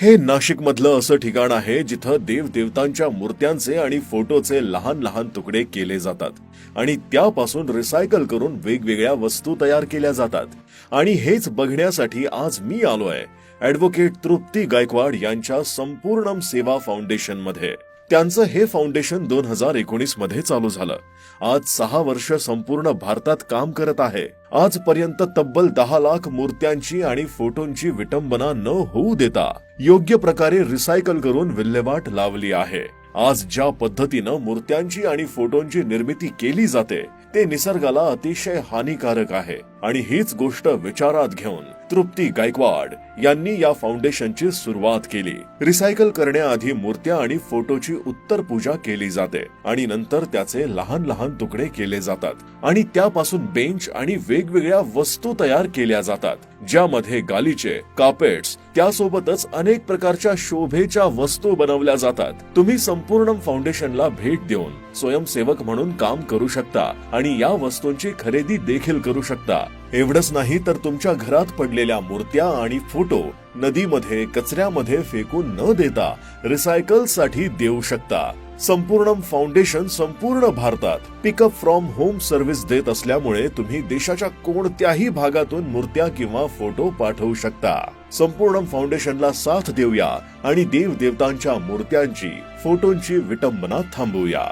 हे नाशिक मधलं असं ठिकाण आहे जिथं देवदेवतांच्या मूर्त्यांचे आणि फोटोचे लहान लहान तुकडे केले जातात आणि त्यापासून रिसायकल करून वेगवेगळ्या वस्तू तयार केल्या जातात। आणि हेच बघण्यासाठी आज मी आलोय ॲडव्होकेट तृप्ती गायकवाड यांच्या संपूर्णम सेवा फाउंडेशन मध्ये। त्यांचं हे फाउंडेशन 2019 मध्ये चालू झालं। आज 6 वर्ष संपूर्ण भारतात काम करत आहे। आजपर्यंत तब्बल 10 लाख मूर्त्यांची आणि फोटोंची विटंबना न होऊ देता योग्य प्रकारे रिसायकल करून विल्हेवाट लावली आहे। आज ज्या पद्धतीनं मूर्त्यांची आणि फोटोंची निर्मिती केली जाते ते निसर्गाला अतिशय हानिकारक आहे आणि हीच गोष्ट विचारात घेऊन तृप्ती गायकवाड यांनी या फाउंडेशनची सुरुवात केली। रिसायकल करण्याआधी मूर्त्या आणि फोटोची उत्तर पूजा केली जाते आणि नंतर त्याचे लहान लहान तुकडे केले जातात आणि त्यापासून बेंच आणि वेगवेगळ्या वस्तू तयार केल्या जातात, ज्यामध्ये गालिचे, कार्पेट्स, त्यासोबतच अनेक प्रकारच्या शोभेच्या वस्तू बनवल्या जातात। तुम्ही संपूर्ण फाउंडेशनला भेट देऊन स्वयंसेवक म्हणून काम करू शकता आणि या वस्तूंची खरेदी देखील करू शकता। एवढंच नाही तर तुमच्या घरात पडलेल्या मूर्त्या आणि फोटो नदीमध्ये, कचऱ्यामध्ये फेकून न देता रिसायकल साठी देऊ शकता। संपूर्ण फाउंडेशन संपूर्ण भारतात पिकअप फ्रॉम होम सर्व्हिस देत असल्यामुळे तुम्ही देशाच्या कोणत्याही भागातून मूर्त्या किंवा फोटो पाठवू शकता। संपूर्ण फाउंडेशनला साथ देऊया आणि देव देवतांच्या मूर्त्यांची, फोटोंची विटंबना थांबवूया।